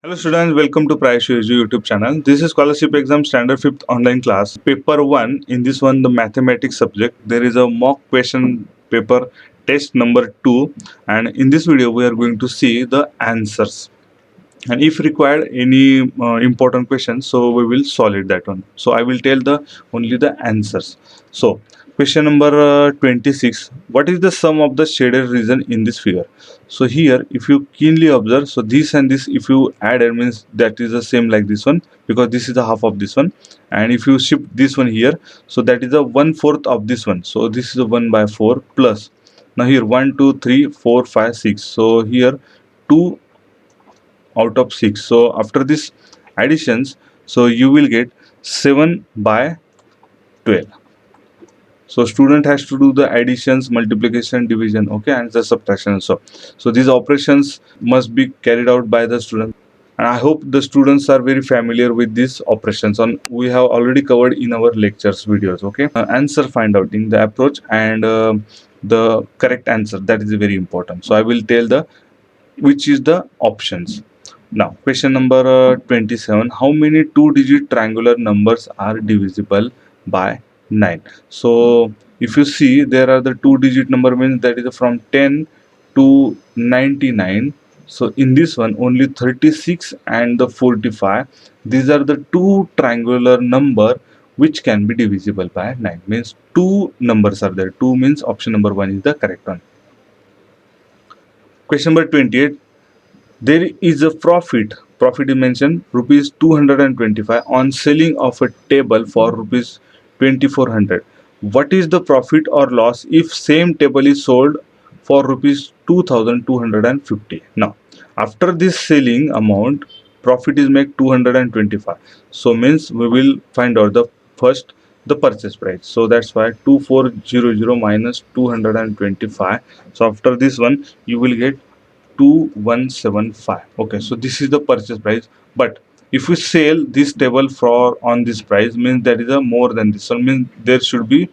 Hello students, welcome to PraescioEdu YouTube channel. This is scholarship exam standard 5th online class. Paper 1, in this one the mathematics subject, there is a mock question paper test number 2, and in this video we are going to see the answers. And if required any important questions, so we will solve it that one. So I will tell the only the answers. So question number 26, what is the sum of the shaded region in this figure? So here if you keenly observe, so this and this if you add, it means that is the same like this one, because this is the half of this one, and if you shift this one here, so that is the 1/4 of this one, so this is a 1/4 plus. Now here 1 2 3 4 5 6, so here 2 out of 6. So after this additions, so you will get 7/12. So student has to do the additions, multiplication, division, okay, and the subtraction. So these operations must be carried out by the student, and I hope the students are very familiar with these operations. On we have already covered in our lectures videos. Okay, answer find out in the approach and the correct answer, that is very important. So I will tell the which is the options. Now, question number 27. How many two-digit triangular numbers are divisible by 9? So, if you see, there are the two-digit number, means that is from 10 to 99. So, in this one, only 36 and the 45. These are the two triangular number which can be divisible by 9. Means two numbers are there. 2 means option number 1 is the correct one. Question number 28. There is a profit is mentioned rupees 225 on selling of a table for rupees 2400. What is the profit or loss if same table is sold for rupees 2250? Now after this selling amount, profit is make 225, so means we will find out the first the purchase price. So that's why 2400 minus 225. So after this one you will get 2175. Okay, so this is the purchase price, but if we sell this table for on this price, means that is a more than this one, means there should be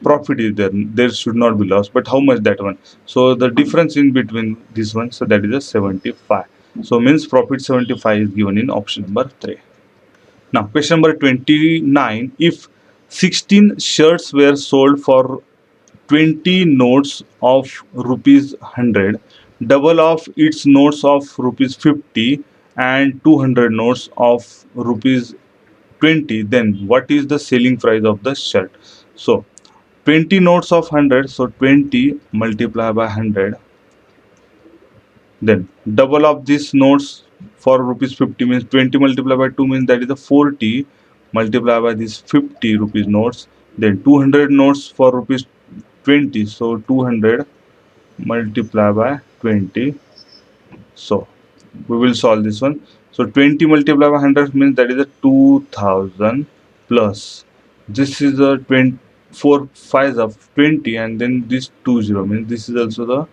profit is there should not be loss, but how much that one? So the difference in between this one, so that is a 75. So means profit 75 is given in option number 3. Now question number 29. If 16 shirts were sold for 20 notes of rupees 100, double of its notes of rupees 50 and 200 notes of rupees 20, then what is the selling price of the shirt? So 20 notes of 100, so 20 multiplied by 100, then double of these notes for rupees 50 means 20 multiplied by 2 means that is the 40 multiplied by these 50 rupees notes, then 200 notes for rupees 20, so 200 multiplied by 20. So we will solve this one. So 20 multiplied by 100 means that is a 2000 plus this is a 4 5 of 20, and then this 20 means this is also the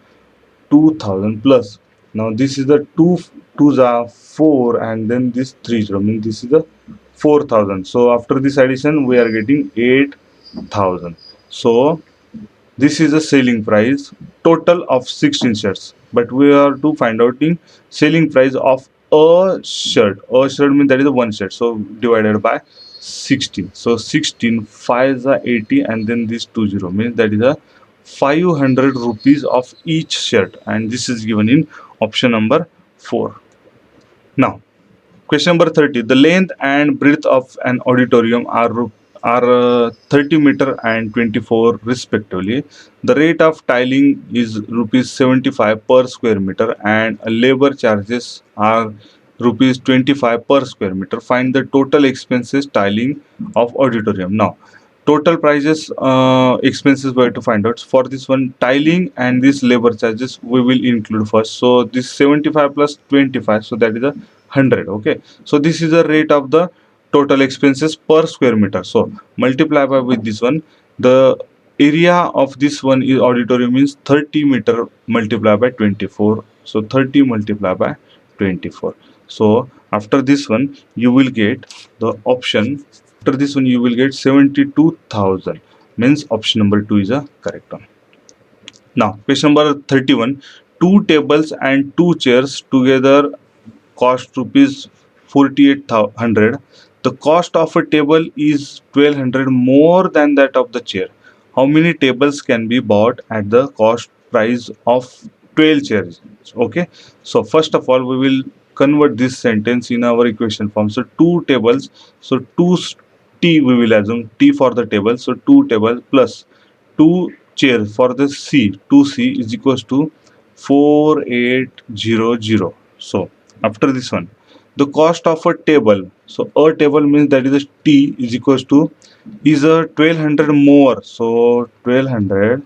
2000 plus. Now this is the 2 2s are 4, and then this 30 means this is the 4000. So after this addition we are getting 8000. So this is the selling price total of 16 shirts, but we are to find out the selling price of a shirt. A shirt means that is a one shirt, so divided by 16. So 16 5 is 80, and then this 20 means that is a 500 rupees of each shirt, and this is given in option number 4. Now question number 30. The length and breadth of an auditorium are 30 meter and 24 respectively. The rate of tiling is rupees 75 per square meter, and labor charges are rupees 25 per square meter. Find the total expenses tiling of auditorium. Now total prices expenses we have to find out. For this one, tiling and this labor charges we will include first. So this 75 plus 25, so that is a 100. Okay, so this is the rate of the total expenses per square meter. So multiply by with this one, the area of this one is auditorium means 30 meter multiplied by 24. So 30 multiplied by 24. So after this one you will get the option. After this one you will get 72,000, means option number 2 is a correct one. Now question number 31. Two tables and two chairs together cost rupees 4800. The cost of a table is 1200 more than that of the chair. How many tables can be bought at the cost price of 12 chairs? Okay, so first of all we will convert this sentence in our equation form. So two tables, so t we will assume t for the table, so two tables plus two chairs for the c, 2c is equals to 4800. So after this one, the cost of a table, so a table means that is a t is equals to is a 1200 more, so 1200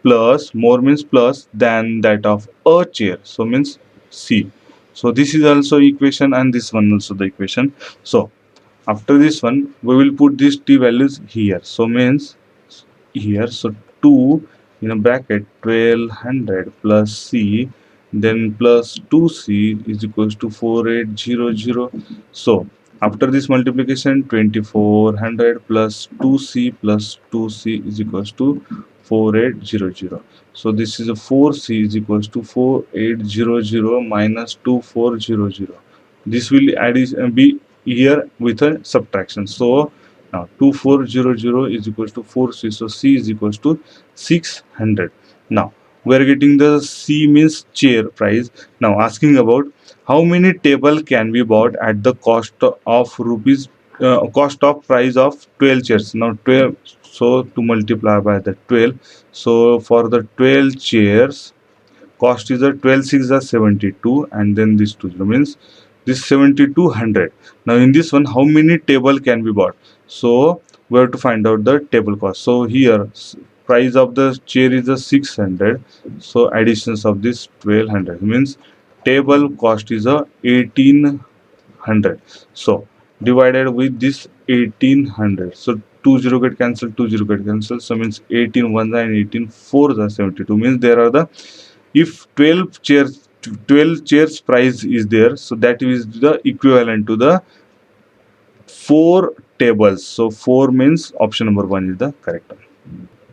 plus more means plus than that of a chair, so means c. So this is also equation and this one also the equation. So after this one we will put these t values here, so means here, so 2 in a bracket 1200 plus c, then plus 2c is equals to 4800. So after this multiplication, 2400 plus 2c plus 2c is equals to 4800. So this is a 4c is equals to 4800 minus 2400. This will be here with a subtraction. So now 2400 is equals to 4c, so c is equals to 600. Now we are getting the c means chair price. Now asking about how many table can be bought at the cost of rupees, cost of price of 12 chairs. Now 12, so to multiply by the 12, so for the 12 chairs cost is a 12 6 are 72, and then this 2 means this 7200. Now in this one how many table can be bought, so we have to find out the table cost. So here price of the chair is a 600, so additions of this 1200 means table cost is a 1800. So divided with this 1800, so 20 get cancelled, 20 get cancelled, so means 18 1 and 18 4 are 72, means there are the, if 12 chairs price is there, so that is the equivalent to the 4 tables. So 4 means option number 1 is the correct one.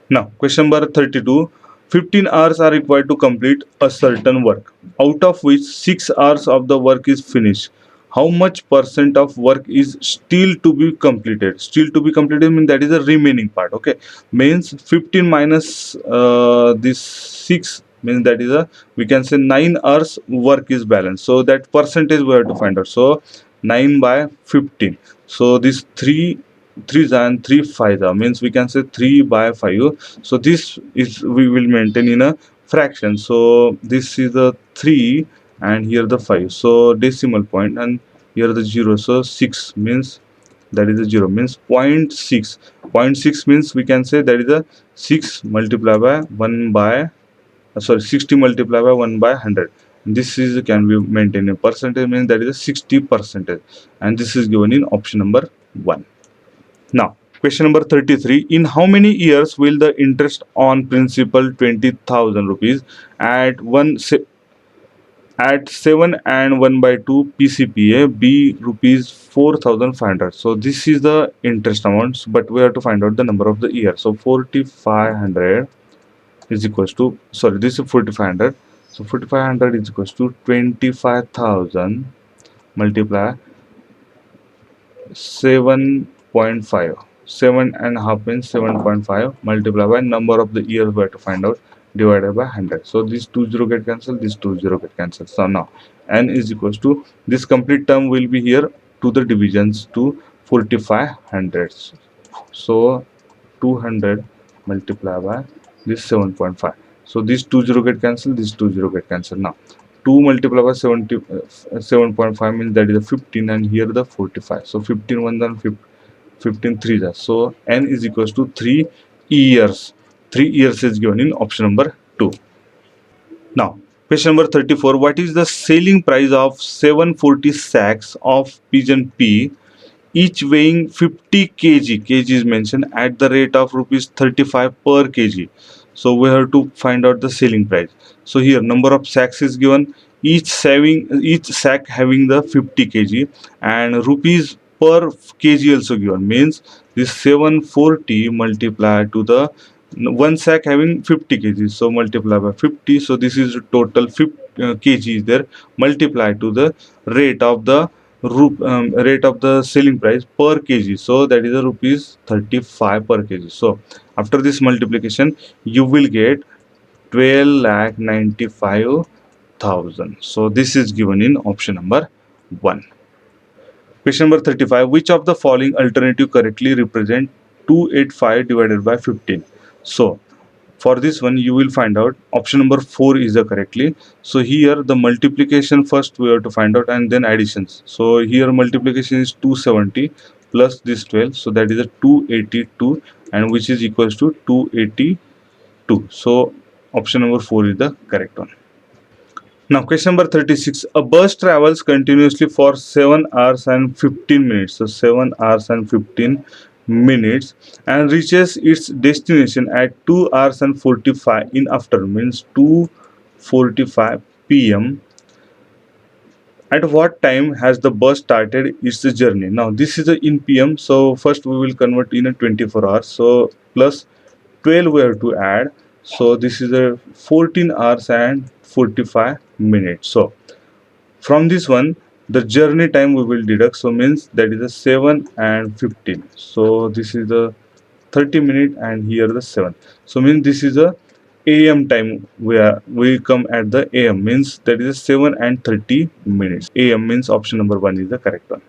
Now question number 32, 15 hours are required to complete a certain work, out of which 6 hours of the work is finished. How much percent of work is still to be completed? Still to be completed means that is the remaining part. Okay, means 15 minus this 6 means that is a, we can say 9 hours work is balanced. So that percentage we have to find out. So 9 by 15. So this 3 3 and 3 5 means we can say 3 by 5. So this is we will maintain in a fraction. So this is the 3 and here the 5. So decimal point and here the 0. So 6 means that is a 0 means 0.6. 0.6 means we can say that is a 6 multiplied by 1 by 60 multiplied by 1 by 100. This is can be maintained in percentage, means that is a 60 percentage, and this is given in option number 1. Now, question number 33. In how many years will the interest on principal 20,000 rupees at at 7 and 1 by 2 PCPA be rupees 4,500? So this is the interest amounts, but we have to find out the number of the year. So 4,500 is equals to, sorry, this is 4,500. So 4,500 is equals to 25,000 multiply 7.5. 7.5 means 7.5 multiplied by number of the years we have to find out, divided by 100. So this 20 get cancelled, this 20 get cancelled. So now n is equals to, this complete term will be here to the divisions to 4,500. So 200 multiplied by this 7.5. So this 20 get cancelled, this 20 get cancelled. Now 2 multiplied by 7.5 means that is a 15, and here the 45. So 15 1 and 15 3. So n is equals to 3 years. 3 years is given in option number 2. Now question number 34. What is the selling price of 740 sacks of pigeon pea, each weighing 50 kg? Kg is mentioned at the rate of rupees 35 per kg. So we have to find out the selling price. So here number of sacks is given, each sack having the 50 kg, and rupees per kg also given, means this 740 multiplied to the one sack having 50 kgs, so multiply by 50. So this is total 50 kg is there, multiply to the rate of the rate of the selling price per kg, so that is a rupees 35 per kg. So after this multiplication you will get 12,95,000. So this is given in option number 1. Question number 35. Which of the following alternative correctly represent 285 divided by 15? So for this one you will find out option number 4 is the correctly. So here the multiplication first we have to find out and then additions. So here multiplication is 270 plus this 12, so that is a 282, and which is equals to 282. So option number 4 is the correct one. Now, question number 36. A bus travels continuously for 7 hours and 15 minutes. So, 7 hours and 15 minutes and reaches its destination at 2 hours and 45 in afternoon, means 2:45 p.m. At what time has the bus started its journey? Now, this is in p.m. So, first we will convert in a 24 hours. So, plus 12 we have to add. So, this is a 14 hours and 45 minutes. So, from this one the journey time we will deduct, so means that is a 7 and 15. So this is the 30 minute and here the 7. So means this is a am time where we come at the am, means that is a 7 and 30 minutes. Am means option number 1 is the correct one.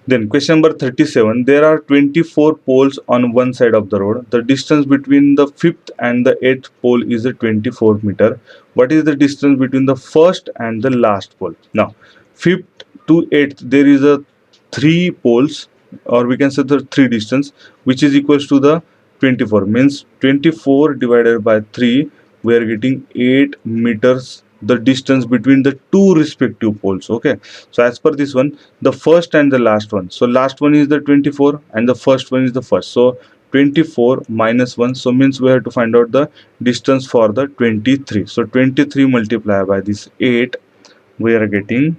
Then question number 37. There are 24 poles on one side of the road. The distance between the fifth and the eighth pole is a 24 meter. What is the distance between the first and the last pole? Now, fifth to eighth there is a 3 poles, or we can say the 3 distance, which is equals to the 24, means 24 divided by 3 we are getting 8 meters the distance between the two respective poles. Okay, so as per this one the first and the last one, so last one is the 24 and the first one is the first, so 24 minus 1, so means we have to find out the distance for the 23. So 23 multiplied by this 8 we are getting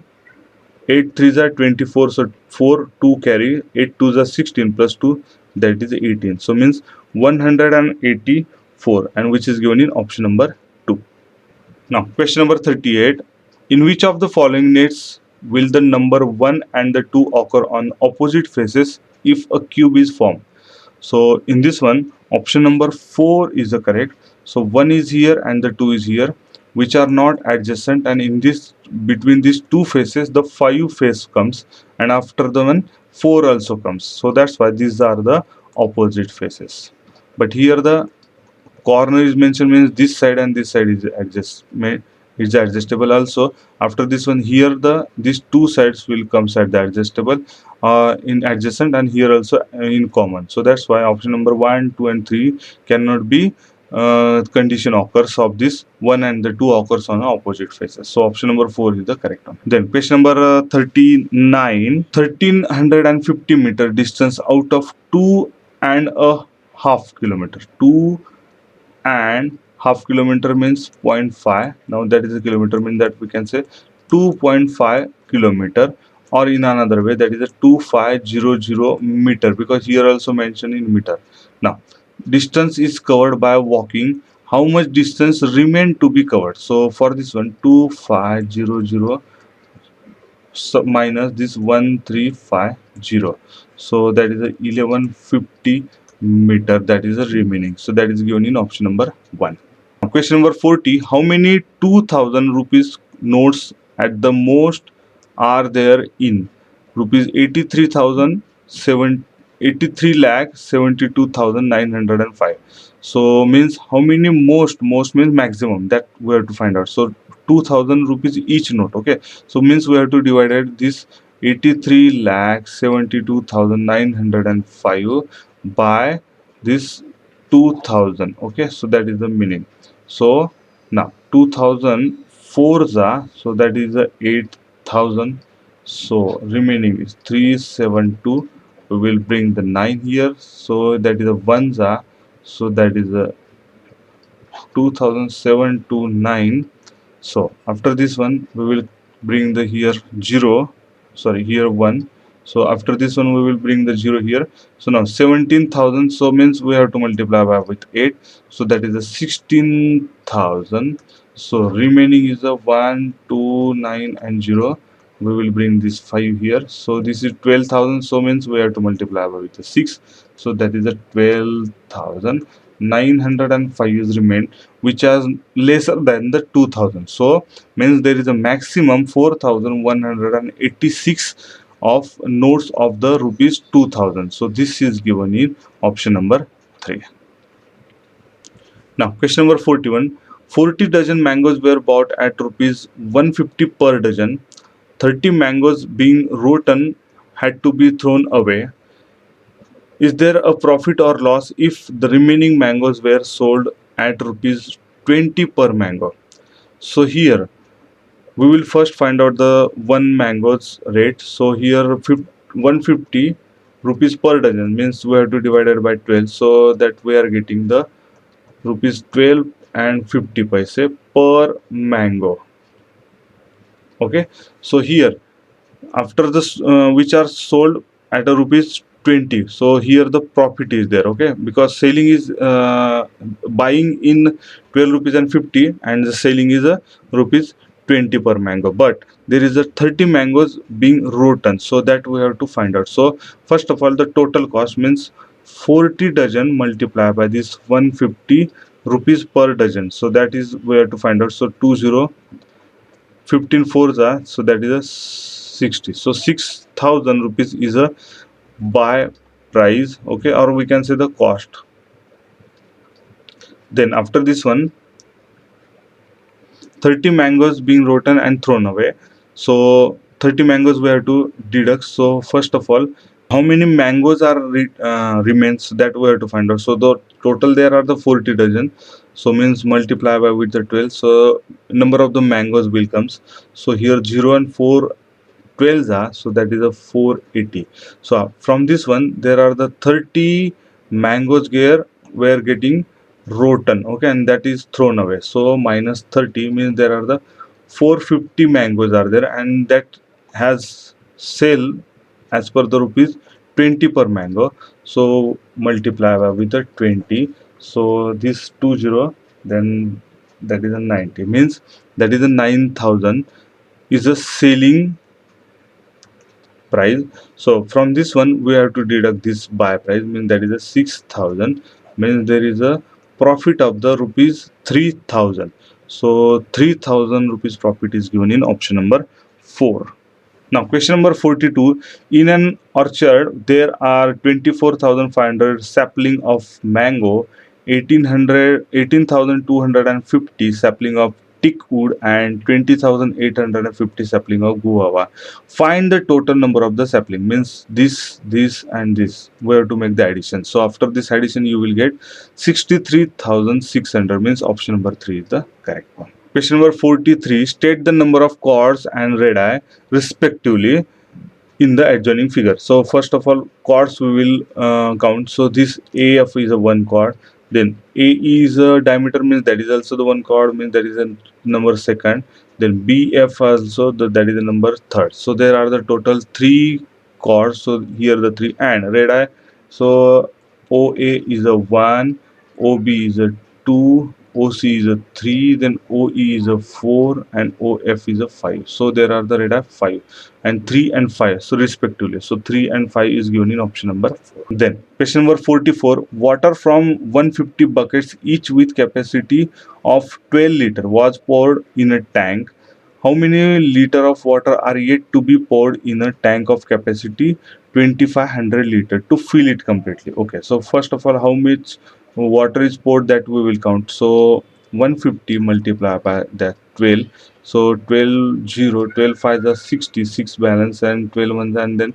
8 3s are 24, so 4 2 carry, 8 2s are 16 plus 2, that is 18. So means 184, and which is given in option number 2. Now, question number 38. In which of the following nets will the number 1 and the 2 occur on opposite faces if a cube is formed? So, in this one, option number 4 is the correct. So, 1 is here and the 2 is here, which are not adjacent, and in this between these two faces the 5 face comes, and after the one 4 also comes. So, that's why these are the opposite faces. But here the corner is mentioned, means this side and this side is adjustable also. After this one here the these two sides will come at the adjustable in adjacent, and here also in common. So that's why option number 1 2 and 3 cannot be condition occurs of this 1 and the 2 occurs on opposite faces. So option number 4 is the correct one. Then question number 39. 1350 meter distance out of 2.5 kilometer. 2.5 kilometer means 0.5. Now that is a kilometer, means that we can say 2.5 kilometer, or in another way that is a 2500 meter, because here also mentioned in meter. Now distance is covered by walking. How much distance remain to be covered? So for this one 2500 minus this 1350, so that is a 1150 meter, that is the remaining. So that is given in option number 1. Question number 40. How many 2000 rupees notes at the most are there in rupees 83 lakh 72,905? So means how many most means maximum, that we have to find out. So 2000 rupees each note. Okay, so means we have to divide it this 83 lakh 72,905 by this 2000. Okay, so that is the meaning. So now 2000 fours are, so that is the 8000. So remaining is 372. We will bring the 9 here, so that is the ones are, so that is the 2007 So after this one we will bring the here 0, sorry here 1, So after this one we will bring the 0 here. So now 17,000, so means we have to multiply by with 8, so that is a 16,000. So remaining is a 1, 2, 9 and 0. We will bring this 5 here. So this is 12,000, so means we have to multiply by with the 6, so that is a 12,905 is remained, which is lesser than the 2,000. So means there is a maximum 4,186 of notes of the rupees 2000. So this is given in option number 3. Now question number 41. 40 dozen mangoes were bought at rupees 150 per dozen. 30 mangoes being rotten had to be thrown away. Is there a profit or loss if the remaining mangoes were sold at rupees 20 per mango? So here we will first find out the one mango's rate. So here 150 rupees per dozen means we have to divide it by 12, so that we are getting the rupees 12 and 50 paise per mango. Okay, so here after this which are sold at a rupees 20, so here the profit is there. Okay, because selling is buying in 12 rupees and 50, and the selling is a rupees 20 per mango, but there is a 30 mangoes being rotten, so that we have to find out. So first of all, the total cost means 40 dozen multiplied by this 150 rupees per dozen, so that is we have to find out. So 20 15 fours are, so that is a 60. So 6,000 rupees is a buy price. Okay, or we can say the cost. Then after this one, 30 mangoes being rotten and thrown away. So 30 mangoes we have to deduct. So first of all, how many mangoes are remains, that we have to find out. So the total there are the 40 dozen, so means multiply by with the 12, so number of the mangoes will comes. So here 0 and 4 12s are, so that is a 480. So from this one there are the 30 mangoes here were getting rotten. Okay, and that is thrown away. So minus 30 means there are the 450 mangoes are there, and that has sale as per the rupees 20 per mango. So multiply by with the 20, so this 20, then that is a 90, means that is a 9,000 is a selling price. So from this one we have to deduct this buy price, means that is a 6,000, means there is a profit of the rupees 3,000. So 3,000 rupees profit is given in option number 4. Now question number 42. In an orchard there are 24,500 sapling of mango, 18,250 sapling of teak wood, and 20,850 sapling of guava. Find the total number of the sapling, means this and this. We have to make the addition. So after this addition you will get 63,600, means option number 3 is the correct one. Question number 43. State the number of chords and radii respectively in the adjoining figure. So first of all, chords we will count. So this AF is a one chord. Then AE is a diameter, means that is also the one chord, means that is a number second. Then BF also that is the number third. So there are the total 3 chords. So here the 3 and radii. So OA is a 1, OB is a 2, OC is a 3, then OE is a 4, and OF is a 5. So there are the radii 5 and 3 and 5, so respectively. So 3 and 5 is given in option number 4. Then question number 44. Water from 150 buckets each with capacity of 12 liter was poured in a tank. How many liter of water are yet to be poured in a tank of capacity 2500 liter to fill it completely? Okay, so first of all, how much water is poured, that we will count. So 150 multiplied by that 12. So 12 0 12 5 is 66 balance, and 12 ones, and then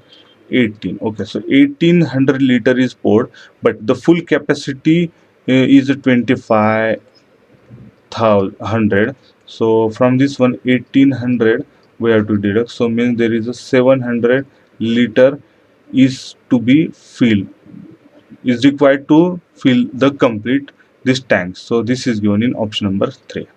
18. Okay, so 1800 liter is poured, but the full capacity is 2500. So from this one 1800 we have to deduct, so means there is a 700 liter is to be filled, is required to fill the complete this tank. So this is given in option number 3.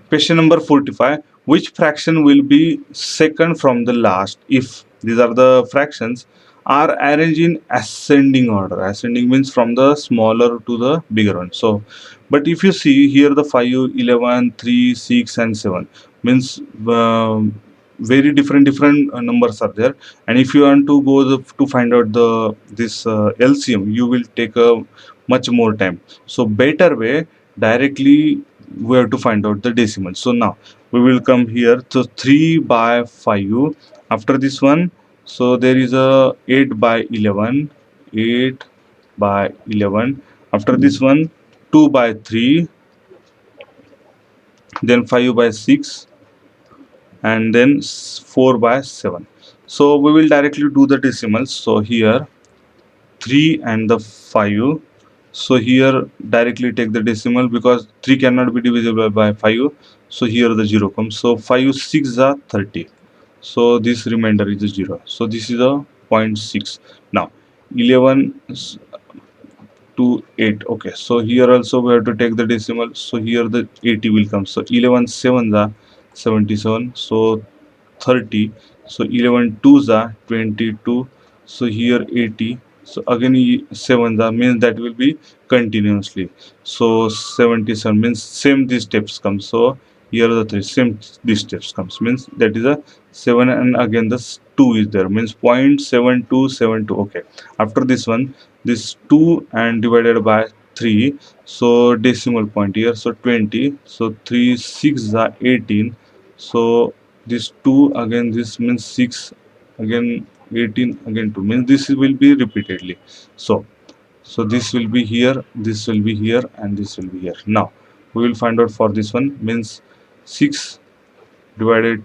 Question number 45. Which fraction will be second from the last if these are the fractions, are arranged in ascending order. Ascending means from the smaller to the bigger one. So but if you see here, the 5, 11, 3, 6 and 7 means very different numbers are there. And if you want to go to find out the this LCM, you will take a much more time. So better way, directly we have to find out the decimal. So now we will come here to 3 by 5. After this one, so there is a 8 by 11, 8 by 11. After this one, 2 by 3, then 5 by 6, and then 4 by 7. So we will directly do the decimals. So here 3 and the 5. So here directly take the decimal, because 3 cannot be divisible by 5. So here the 0 comes. So 5 6 are 30. So this remainder is a 0. So this is a 0.6. Now 11 to 8. Okay, so here also we have to take the decimal. So here the 80 will come. So 11 7 are 77. So 30. So 11 2s are 22. So here 80. So again 7s are means that will be continuously. So 77 means same these steps come. So here the 3 same these steps comes, means that is a 7, and again the 2 is there, means 0.7272. Okay, after this one, this 2 and divided by 3. So decimal point here, so 20. So 3 6 are 18. So this 2 again, this means 6 again, 18 again 2, means this will be repeatedly. So this will be here, this will be here, and this will be here. Now we will find out for this one, means 6 divided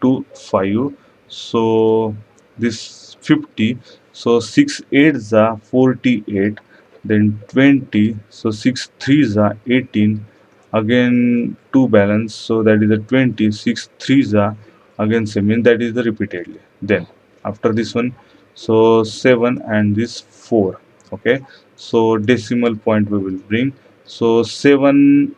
to 5. So this 50. So 6 8s are 48, then 20. So 6 3s are 18, again 2 balance, so that is a 20. 6 3s are again same, mean that is the repeatedly. Then after this one, so 7 and this 4. Okay, so decimal point we will bring. So 7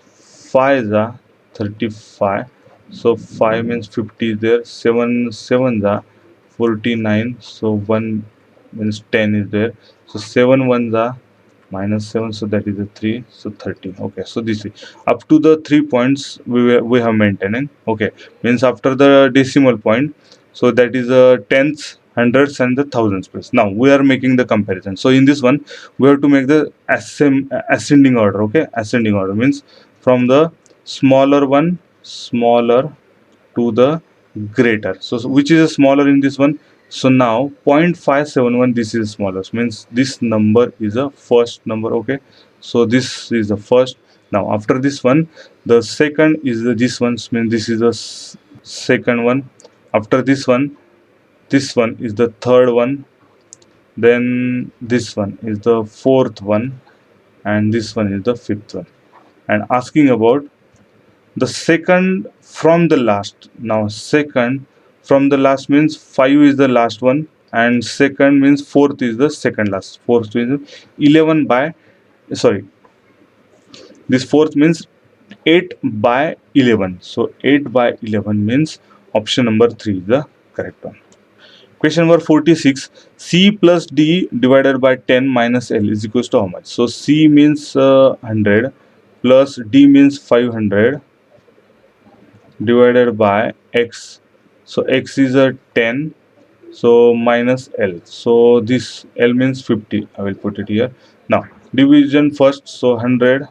5s are 35. So 5 means 50 is there. 7 7s are 49. So 1 means 10 is there. So 7 ones are minus 7. So that is a 3. So 30. Okay, so this is up to the 3 points we have maintaining. Okay, means after the decimal point, so that is a tenths, hundreds and the thousands place. Now we are making the comparison. So in this one, we have to make the ascending order. Okay, ascending order means from the smaller one, smaller, to the greater. So which is smaller in this one? So now 0.571, this is smaller, means this number is a first number. Okay, so this is the first. Now after this one, the second is this one, means this is the second one. After this one is the third one. Then this one is the fourth one, and this one is the fifth one. And asking about the second from the last. Now second from the last means 5 is the last one, and second means fourth is the second last. Fourth is 11 by, sorry, this fourth means 8 by 11. So 8 by 11 means option number 3 is the correct one. Question number 46. C plus D divided by 10 minus L is equals to how much? So C means 100 plus D means 500 divided by X. So X is a 10. So minus L. So this L means 50. I will put it here. Now division first. So 100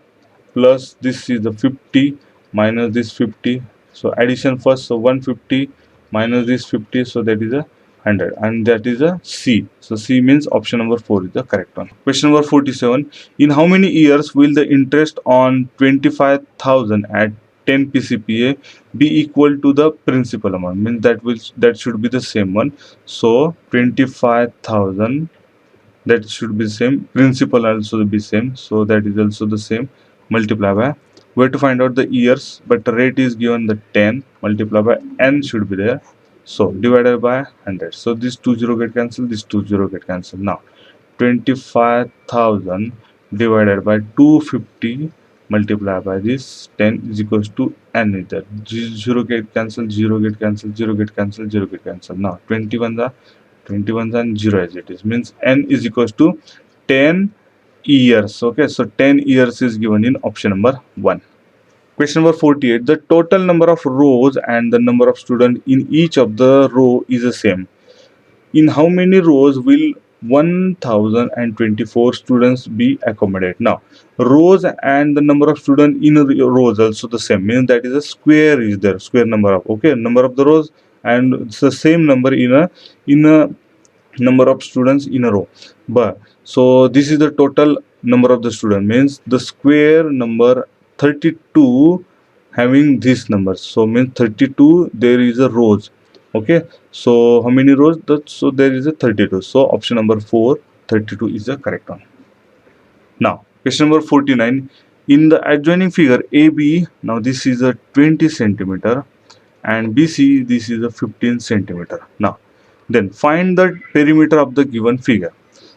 plus this is the 50 minus this 50. So addition first. So 150 minus this 50. So that is a 100, and that is a C. So C means option number 4 is the correct one. Question number 47. In how many years will the interest on 25,000 at 10 PCPA be equal to the principal amount? Means that should be the same one. So 25,000, that should be same. Principal also be same. So that is also the same. Multiply by, we have to find out the years, but the rate is given the 10. Multiply by n should be there. So divided by 100. So this 20 get cancelled. This 20 get cancelled. Now 25,000 divided by 250 multiplied by this 10 is equals to n is there. 0 get cancelled, 0 get cancelled, 0 get cancelled, 0 get cancelled. Now 21 and 0 as it is, means n is equals to 10 years. Okay, so 10 years is given in option number 1. Question number 48. The total number of rows and the number of students in each of the row is the same. In how many rows will 1024 students be accommodated? Now, rows and the number of students in rows also the same, means that is a square is there, square number of, okay, number of the rows, and it's the same number in a number of students in a row. But so this is the total number of the student, means the square number 32 having this number, so means 32 there is a rows. Okay, so how many rows? So there is a 32, so option number 4, 32 is the correct one. Now question number 49. In the adjoining figure AB, now this is a 20 centimeter and BC, this is a 15 centimeter. Now then find the perimeter of the given figure.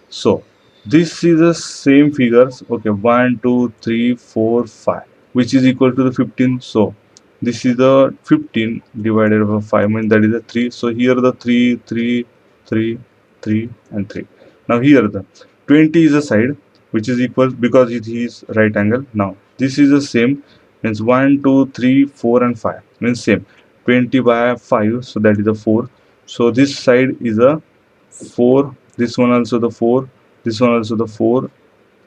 So this is the same figures, okay, 1 2 3 4 5, which is equal to the 15. So this is the 15 divided by 5, means that is the 3. So here the 3 3 3 3 and 3. Now here the 20 is the side, which is equal because it is right angle. Now this is the same, means 1 2 3 4 and 5, means same, 20 by 5, so that is the 4. So this side is a 4, this one also the 4, this one also the 4,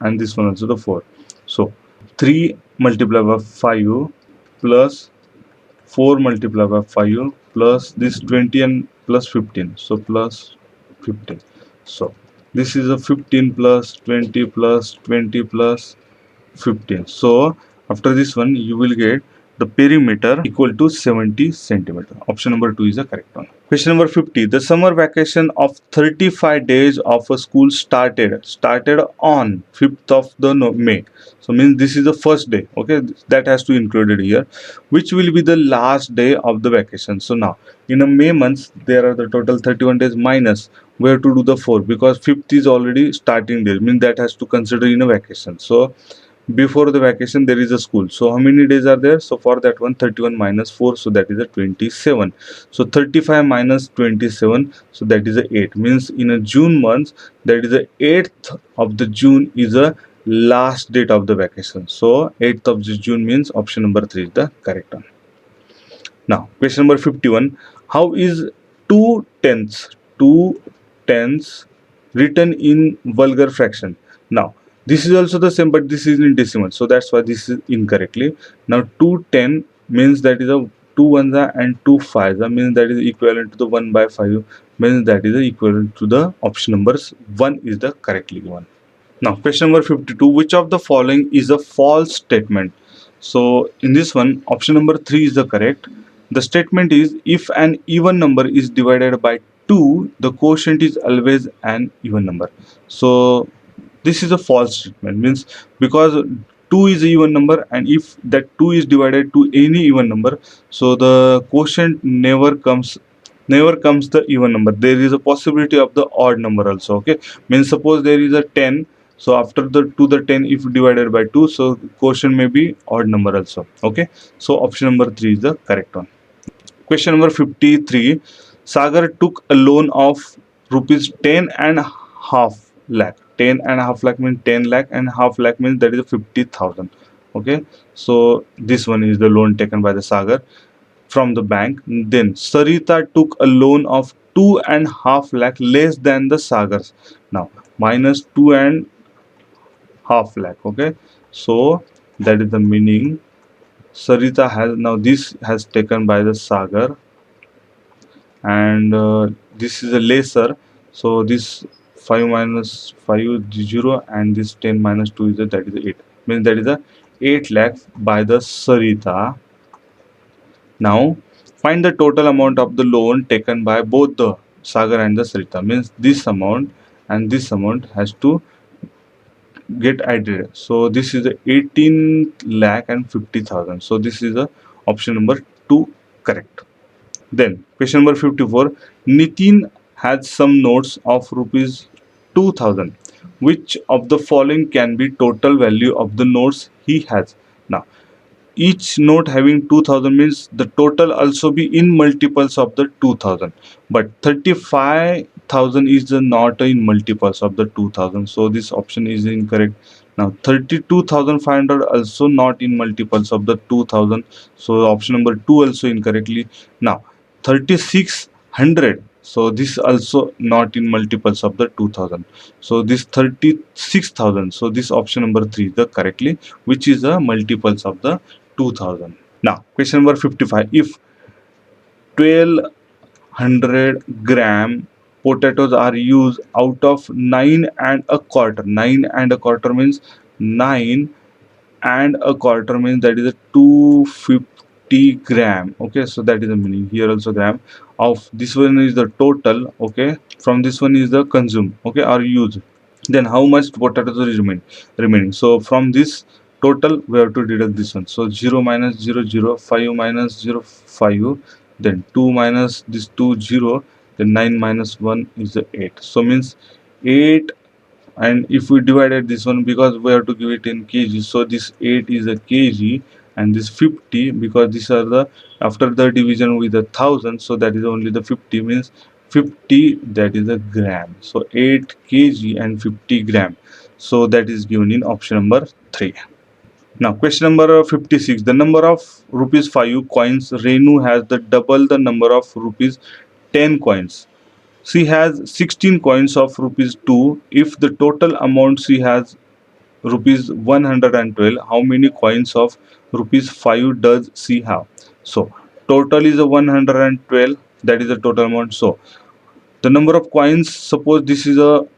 and this one also the 4. So 3 multiplied by 5 plus 4 multiplied by 5 plus this 20 and plus 15, so plus 15. So this is a 15 plus 20 plus 20 plus 15. So after this one you will get the perimeter equal to 70 centimeter. Option number 2 is the correct one. Question number 50. The summer vacation of 35 days of a school started on 5th of the May. So means this is the first day. Okay, that has to included here. Which will be the last day of the vacation? So now in a May month there are the total 31 days minus. We have to do the 4 because 5th is already starting day. Means that has to consider in a vacation. So before the vacation there is a school, so how many days are there? So for that one, 31 minus 4, so that is a 27. So 35 minus 27, so that is a 8, means in a June month, that is the 8th of the June is a last date of the vacation. So 8th of the June means option number 3 is the correct one. Now question number 51. How is 2 tenths written in vulgar fraction? Now this is also the same, but this is in decimal, so that's why this is incorrectly. Now 210 means that is a 2 ones and 2 fives, means that is equivalent to the 1 by 5, means that is equivalent to the option numbers 1 is the correctly one. Now question number 52. Which of the following is a false statement? So in this one, option number 3 is the correct. The statement is, if an even number is divided by 2, the quotient is always an even number. So this is a false statement, means because 2 is a even number, and if that 2 is divided to any even number, so the quotient never comes the even number. There is a possibility of the odd number also. Okay, means suppose there is a 10, so after the 10 if divided by 2, so quotient may be odd number also. Okay, so option number 3 is the correct one. Question number 53. Sagar took a loan of rupees 10.5 lakh. 10.5 lakh means 10 lakh, and half lakh means that is 50,000. Okay, so this one is the loan taken by the Sagar from the bank. Then Sarita took a loan of 2.5 lakh less than the Sagar's. Now minus 2.5 lakh. Okay, so that is the meaning. Sarita has, now this has taken by the Sagar, and this is a lesser, so this 5 minus 5 0, and this 10 minus 2 is that is 8, means that is a 8 lakh by the Sarita. Now find the total amount of the loan taken by both the Sagar and the Sarita, means this amount and this amount has to get added. So this is the 18 lakh and 50,000. So this is the option number 2 correct. Then question number 54. Nitin has some notes of rupees 2000. Which of the following can be total value of the notes he has? Now each note having 2000 means the total also be in multiples of the 2000, but 35,000 is the not in multiples of the 2000, so this option is incorrect. Now 32,500 also not in multiples of the 2000, so option number 2 also incorrectly. Now 3600, so this also not in multiples of the 2000, so this 36,000, so this option number 3 is the correctly, which is a multiples of the 2000. Now question number 55, if 1200 gram potatoes are used out of 9 and a quarter, 9 and a quarter means 9 and a quarter means that is a 250 gram. Okay, so that is the meaning here also gram of this one is the total. Okay, from this one is the consume, okay, or used, then how much potatoes is remaining. So from this total we have to deduct this one, so 0 minus 0 0, 5 minus 0 5, then 2 minus this 2 0, then 9 minus 1 is the 8, so means 8. And if we divided this one, because we have to give it in kg, so this 8 is a kg, and this 50, because these are the after the division with the 1000, so that is only the 50 means 50, that is a gram, so 8 kg and 50 gram, so that is given in option number 3. Now question number 56, the number of rupees 5 coins Renu has the double the number of rupees 10 coins. She has 16 coins of rupees 2. If the total amount she has rupees 112, how many coins of rupees 5 does she have? So total is a 112, that is the total amount. So the number of coins, suppose this is a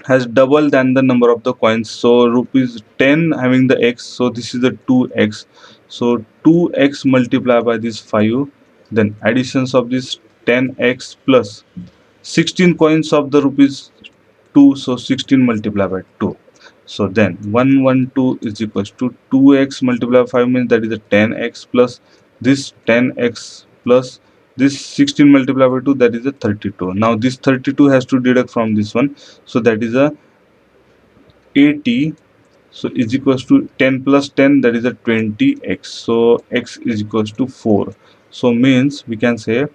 has double than the number of the coins, so rupees 10 having the x, so this is the 2x, so 2x multiplied by this 5, then additions of this 10x plus 16 coins of the rupees 2, so 16 multiplied by 2, so then 112 is equals to 2x multiplied by 5 means that is a 10x plus this 10x plus this 16 multiplied by 2, that is a 32. Now this 32 has to deduct from this one, so that is a 80, so is equals to 10 plus 10, that is a 20x, so x is equals to 4, so means we can say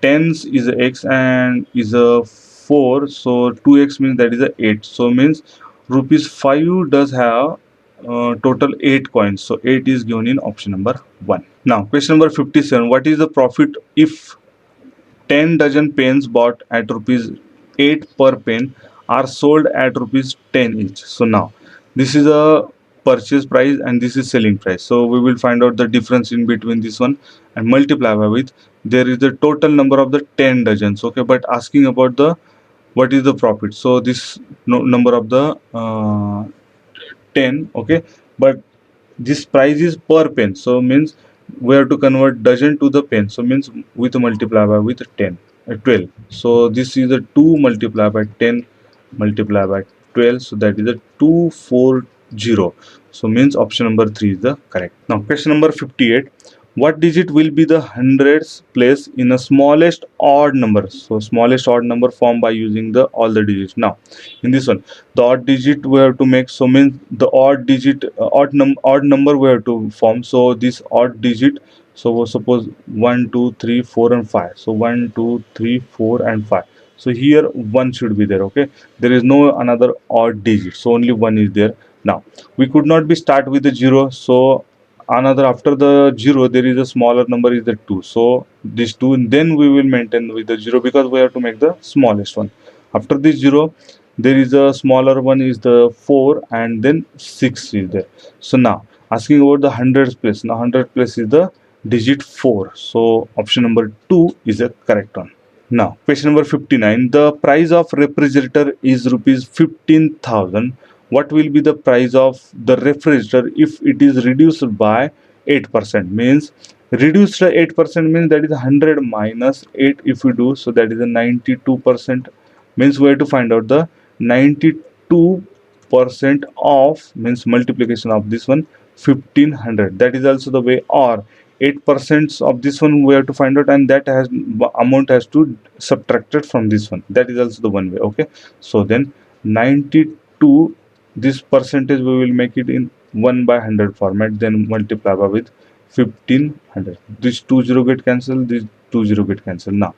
tens is a x and is a 4, so 2x means that is a 8, so means rupees 5 does have total 8 coins, so 8 is given in option number 1. Now question number 57, what is the profit if 10 dozen pens bought at rupees 8 per pen are sold at rupees 10 each? So now this is a purchase price and this is selling price, so we will find out the difference in between this one and multiply by with there is the total number of the 10 dozens. Okay, but asking about the what is the profit, so this number of the 10. Okay, but this price is per pen, so means we have to convert dozen to the pen, so means with multiply by with 10 12, so this is a 2 multiply by 10 multiply by 12, so that is a 240, so means option number 3 is the correct. Now question number 58, what digit will be the hundreds place in a smallest odd number? So smallest odd number formed by using the all the digits. Now in this one the odd digit we have to make, so means the odd digit odd number we have to form, so this odd digit, so suppose 1 2 3 4 and 5, so 1 2 3 4 and 5, so here 1 should be there. Okay, there is no another odd digit, so only 1 is there. Now we could not be start with the 0, so another after the 0 there is a smaller number is the 2, so this 2 and then we will maintain with the 0 because we have to make the smallest one. After this 0 there is a smaller one is the 4 and then 6 is there. So now asking about the hundreds place, now 100 place is the digit 4, so option number 2 is a correct one. Now question number 59, the price of refrigerator is rupees 15,000. What will be the price of the refrigerator if it is reduced by 8%? Means reduced 8% means that is 100 minus 8 if we do, so that is a 92%, means we have to find out the 92% of means multiplication of this one 1500, that is also the way, or 8% of this one we have to find out and that has amount has to subtracted from this one, that is also the one way. Okay, so then 92, this percentage we will make it in 1 by 100 format, then multiply by with 1500. This 20 get cancelled, this 20 get cancelled. Now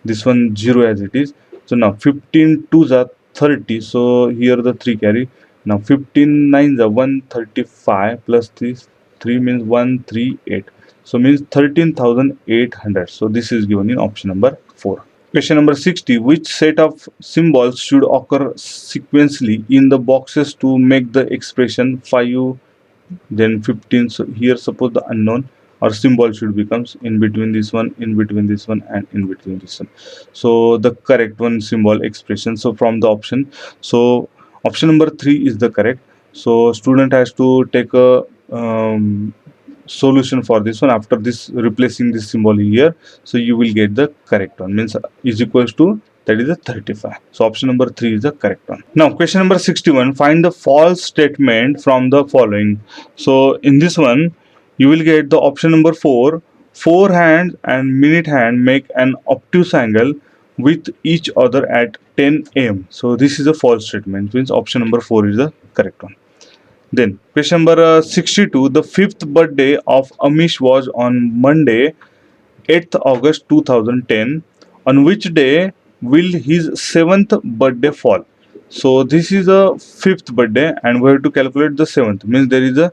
this one 0 as it is. So now 15 2s are 30, so here the 3 carry. Now 15 9s are 135 plus this 3 means 138, so means 13,800. So this is given in option number 4. Question number 60. Which set of symbols should occur sequentially in the boxes to make the expression 5 then 15? So here suppose the unknown or symbol should becomes in between this one, in between this one, and in between this one. So the correct one symbol expression, so from the option, so option number 3 is the correct. So student has to take a solution for this one. After this replacing this symbol here, so you will get the correct one, means is equals to, that is a 35. So option number 3 is the correct one. Now question number 61. Find the false statement from the following. So in this one you will get the option number 4. 4 hands and minute hand make an obtuse angle with each other at 10 am. So this is a false statement, means option number 4 is the correct one. Then question number 62. The fifth birthday of Amish was on Monday, 8th August 2010. On which day will his 7th birthday fall? So this is a fifth birthday and we have to calculate the 7th, means there is a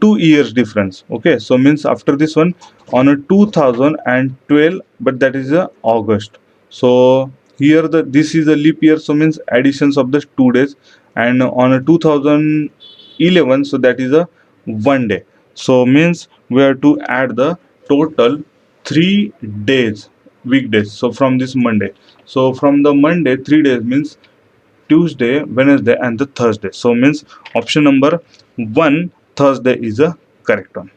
2 years difference. Okay, so means after this one on a 2012, but that is a August. So here the this is a leap year, so means additions of the 2 days, and on a 2011, so that is a 1 day. So means we have to add the total 3 days, weekdays. So from this Monday, so from the Monday 3 days means Tuesday, Wednesday, and the Thursday. So means option number 1, Thursday, is a correct one.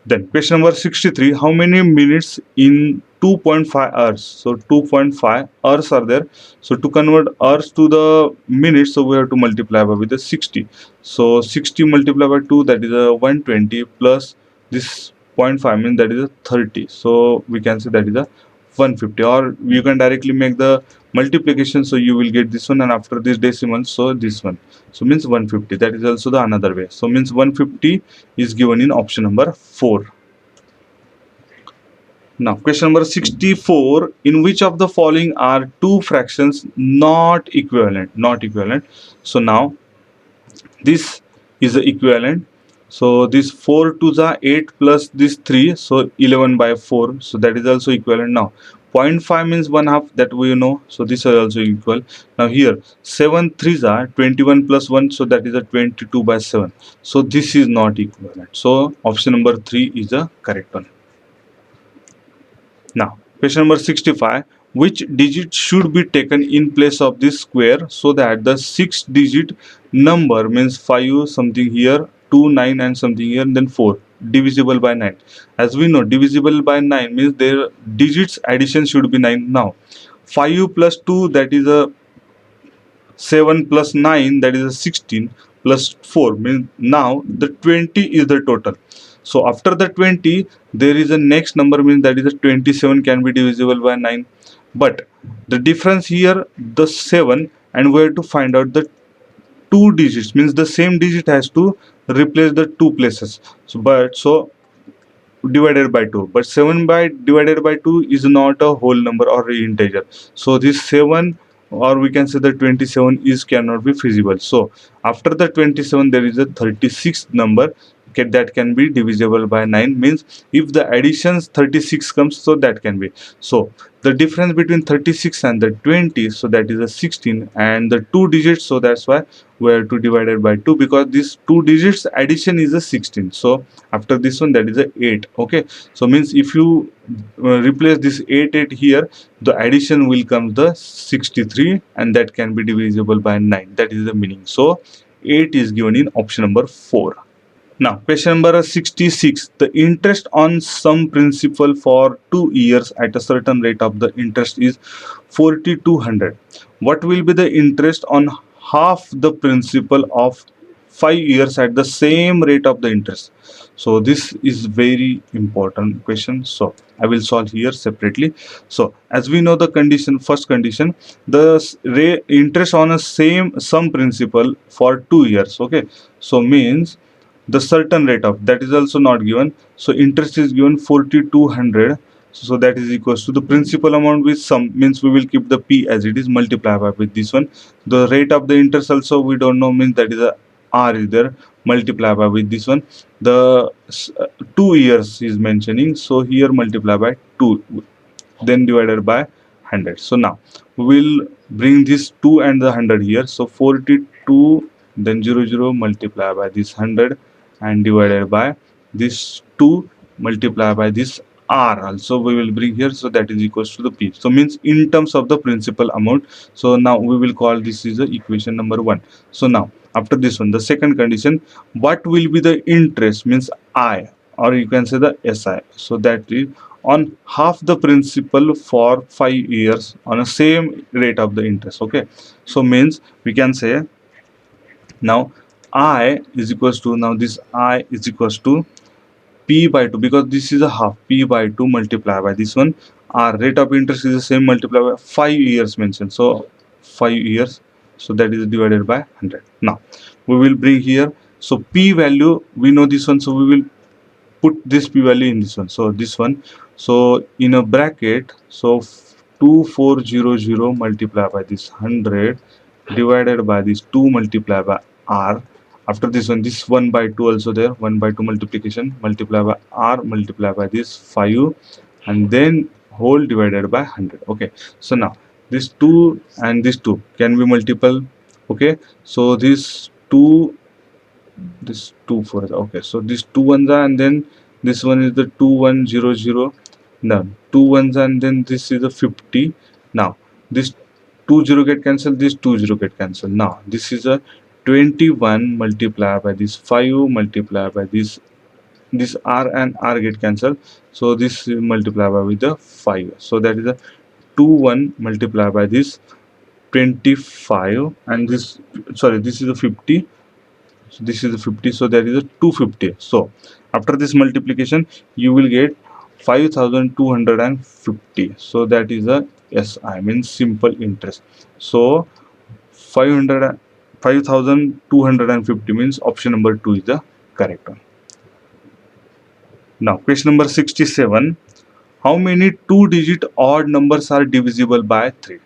Then question number 63. How many minutes in 2.5 hours? So 2.5 hours are there. So to convert hours to the minutes, so we have to multiply by with the 60. So 60 multiplied by 2, that is a 120, plus this 0.5 means that is a 30. So we can say that is a 150, or you can directly make the multiplication, so you will get this one, and after this decimal, so this one, so means 150. That is also the another way. So means 150 is given in option number 4. Now question number 64. In which of the following are two fractions not equivalent? Not equivalent. So now this is the equivalent. So this 4 2s are 8 plus this 3, so 11 by 4. So that is also equivalent. Now 0.5 means 1/2, that we know. So this is also equal. Now here 7 3s are 21 plus 1, so that is a 22 by 7. So this is not equivalent. So option number 3 is the correct one. Now question number 65. Which digit should be taken in place of this square so that the 6-digit number, means 5 something here, 2 9 and something here, and then 4, divisible by 9? As we know, divisible by 9 means their digits addition should be 9. Now 5 plus 2, that is a 7, plus 9, that is a 16, plus 4 means now the 20 is the total. So after the 20 there is a next number, means that is a 27 can be divisible by 9. But the difference here, the 7, and we have to find out the 2 digits, means the same digit has to replace the 2 places. So divided by 2, but 7 by divided by 2 is not a whole number or an integer. So this 7, or we can say the 27, is cannot be feasible. So after the 27 there is a 36 number that can be divisible by 9, means if the additions 36 comes, so that can be. So the difference between 36 and the 20, so that is a 16, and the 2 digits, so that's why we have to divide it by 2, because this 2 digits addition is a 16. So after this one, that is a 8. Okay, so means if you replace this 8 here, the addition will come the 63, and that can be divisible by 9. That is the meaning. So 8 is given in option number 4. Now question number 66. The interest on some principal for 2 years at a certain rate of the interest is 4200. What will be the interest on half the principal of 5 years at the same rate of the interest. So this is very important question, so I will solve here separately. So as we know the condition, first condition, the interest on a sum principal for 2 years. Okay, so means the certain rate of that is also not given, so interest is given 4200, so that is equals to the principal amount with sum, means we will keep the p as it is, multiply by with this one. The rate of the interest also we don't know, means that is a r is there, multiply by with this one. The 2 years is mentioning, so here multiply by 2, then divided by 100. So now we will bring this 2 and the 100 here, so 42 then 00 multiply by this 100 and divided by this 2 multiply by this r also we will bring here, so that is equals to the p, so means in terms of the principal amount. So now we will call this is the equation number 1. So now after this one, the second condition, what will be the interest, means I, or you can say the SI, so that is on half the principal for 5 years on a same rate of the interest. Okay, so means we can say now I is equals to, now this I is equals to p by 2, because this is a half, p by 2 multiply by this one, our rate of interest is the same, multiply by 5 years mentioned, so 5 years, so that is divided by 100. Now we will bring here, so p value we know this one, so we will put this p value in this one, so this one, so in a bracket, so 2400 multiply by this 100 divided by this 2 multiply by r. After this one, this 1 by 2 also there, 1 by 2 multiplication, multiply by r multiply by this 5 and then whole divided by 100. Okay, so now this 2 and this 2 can be multiple. Okay, so this 2 for, okay, so this 2 ones are, and then this one is the 2100, now 2 ones, and then this is the 50. Now this 20 get cancelled, this 20 get cancelled. Now this is a 21 multiplied by this 5 multiplied by this r and r get cancelled, so this is multiplied by with the 5, so that is a 21 multiplied by this 25, and this, sorry, this is a 50, so this is a 50, so that is a 250. So after this multiplication you will get 5250, so that is a SI, means simple interest. So 500 5250 means option number 2 is the correct one. Now question number 67, how many 2-digit odd numbers are divisible by 3?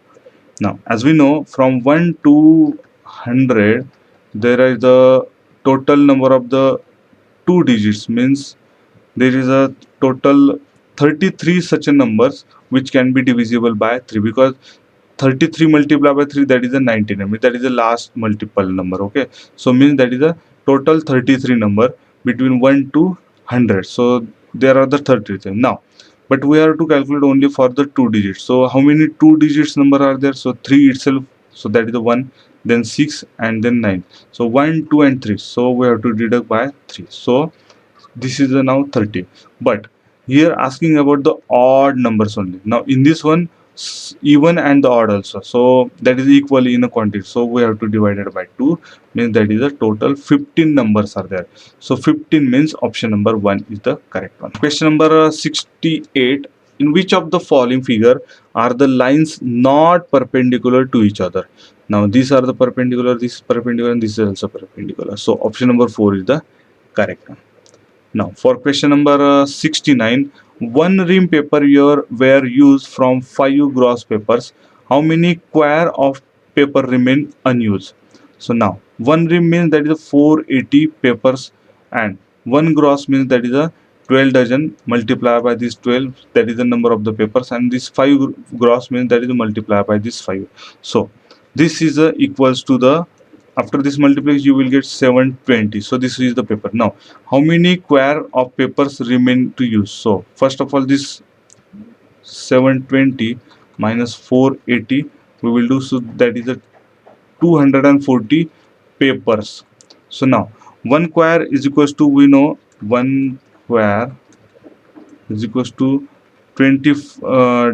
Now as we know, from 1 to 100 there is the total number of the 2 digits, means there is a total 33 such a numbers which can be divisible by 3, because 33 multiplied by 3, that is a 99, means that is the last multiple number. Okay, so means that is a total 33 number between 1 to 100, so there are the 33 now, but we have to calculate only for the 2 digits. So how many 2 digits number are there? So 3 itself, so that is the 1, then 6 and then 9, so 1 2 and 3, so we have to deduct by 3, so this is a now 30. But here asking about the odd numbers only. Now in this one, even and the odd also, so that is equally in a quantity, so we have to divide it by 2, means that is a total 15 numbers are there. So 15 means option number 1 is the correct one. Question number 68, in which of the following figure are the lines not perpendicular to each other? Now these are the perpendicular, this is perpendicular, and this is also perpendicular, so option number 4 is the correct one. Now for question number 69, one ream paper were used from 5 gross papers. How many quire of paper remain unused? So now one ream means that is a 480 papers, and one gross means that is a 12 dozen multiplied by this 12, that is the number of the papers, and this 5 gross means that is multiplied by this 5. So this is equals to the, after this multiplication you will get 720, so this is the paper. Now how many quire of papers remain to use? So first of all, this 720 minus 480 we will do, so that is a 240 papers. So now one quire is equals to, we know one quire is equals to 20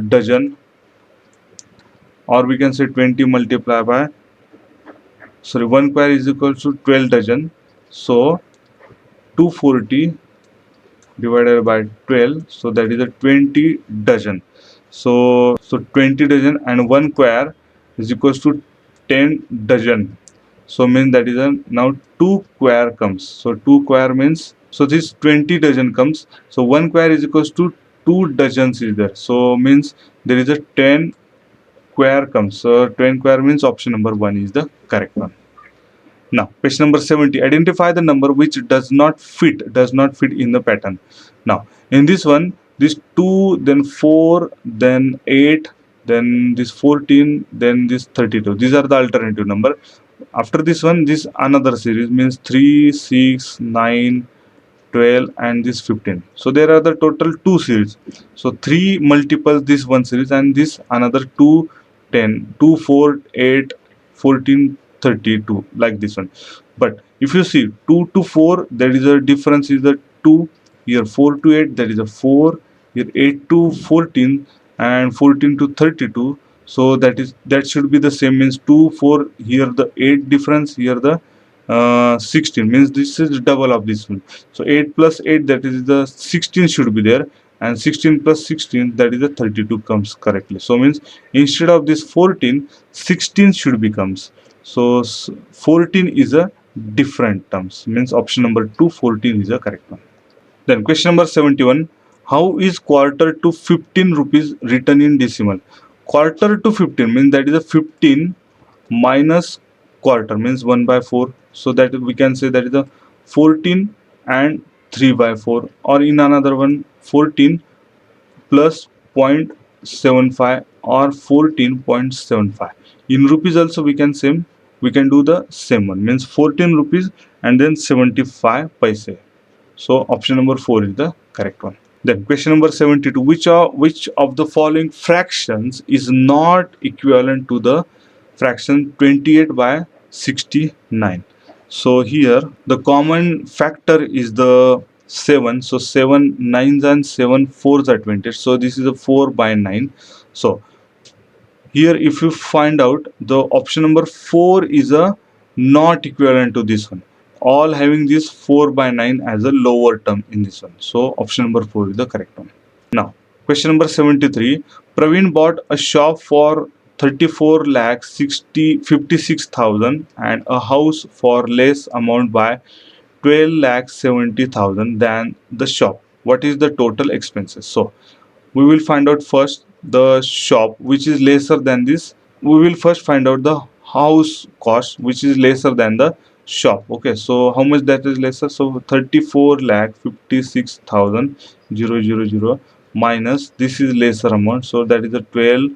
dozen, or we can say 20 multiplied by, sorry, one quire is equal to 12 dozen, So 240 divided by 12, so that is a 20 dozen. So 20 dozen and 1 quare is equals to 10 dozen. So means that is a now 2 quare comes. So 2 quare means, so this 20 dozen comes. So 1 quare is equals to 2 dozens is there. So means there is a 10 quare comes. So 10 quare means option number 1 is the correct one. Now, question number 70. Identify the number which does not fit in the pattern. Now, in this one, this 2, then 4, then 8, then this 14, then this 32. These are the alternative number. After this one, this another series means 3, 6, 9, 12 and this 15. So there are the total 2 series. So 3 multiples this one series and this another 2, 10, 2, 4, 8, 14, 32 like this one. But if you see 2 to 4, there is a difference is the 2. Here 4 to 8, there is a 4. Here 8 to 14 and 14 to 32. So that should be the same, means 2, 4. Here the 8 difference. Here the 16 means this is double of this one. So 8 plus 8, that is the 16 should be there, and 16 plus 16, that is the 32 comes correctly. So means instead of this 14, 16 should becomes. So 14 is a different terms, means option number 2, 14 is the correct one. Then question number 71. How is quarter to 15 rupees written in decimal? Quarter to 15 means that is a 15 minus quarter means 1 by 4. So that we can say that is a 14 and 3 by 4, or in another one 14 plus 0.75 or 14.75. In rupees also we can do the same one, means 14 rupees and then 75 paise. So option number 4 is the correct one. Then question number 72. Which of the following fractions is not equivalent to the fraction 28 by 69? So here the common factor is the 7. So 7 9s and 7 4s are 20. So this is a 4 by 9. So here if you find out, the option number 4 is a not equivalent to this one, all having this 4 by 9 as a lower term in this one. So option number 4 is the correct one. Now question number 73. Praveen bought a shop for 34 lakh 56,000 and a house for less amount by 12 lakh 70,000 than the shop. What is the total expenses? So we will find out first the shop which is lesser than this. We will first find out the house cost which is lesser than the shop. Okay, so how much that is lesser? So 34 lakh 56,000 minus this is lesser amount, so that is a 12,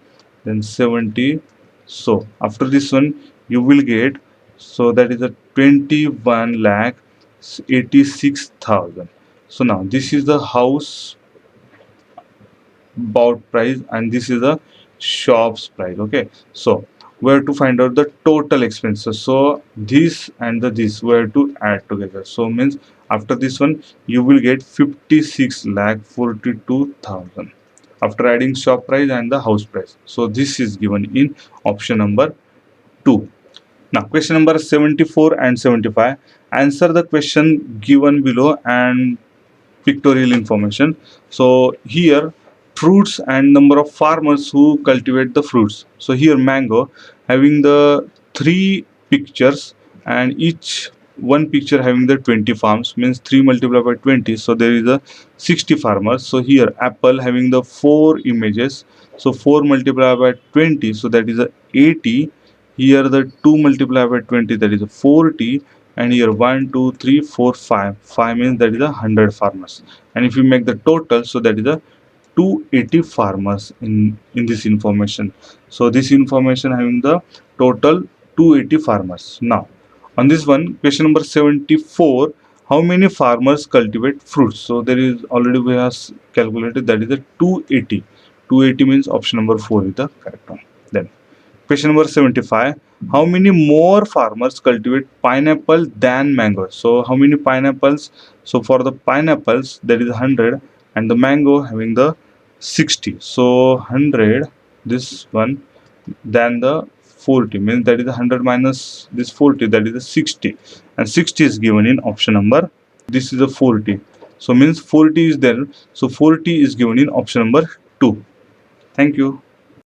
then 70. So after this one you will get, so that is a 21 lakh 86,000. So now this is the house bought price and this is the shop's price. Okay, so we have to find out the total expenses. So this and this we have to add together. So means after this one you will get 56 lakh 42,000 after adding shop price and the house price. So this is given in option number 2. Now question number 74 and 75. Answer the question given below and pictorial information. So here fruits and number of farmers who cultivate the fruits. So here mango having the 3 pictures and each one picture having the 20 farms, means 3 multiplied by 20, so there is a 60 farmers. So here apple having the 4 images, so 4 multiplied by 20, so that is a 80. Here the 2 multiplied by 20, that is a 40, and here 1 2 3 4 5 means that is a 100 farmers. And if you make the total, so that is a 280 farmers in this information. So this information having the total 280 farmers. Now on this one question number 74. How many farmers cultivate fruits? So there is already we have calculated, that is a 280. 280 means option number 4 is the correct one. Then question number 75. How many more farmers cultivate pineapple than mango? So how many pineapples? So for the pineapples there is 100 and the mango having the 60. So 100 this one than the 40 means that is 100 minus this 40, that is a 60, and 60 is given in option number. This is a 40, so means 40 is there, so 40 is given in option number 2. Thank you.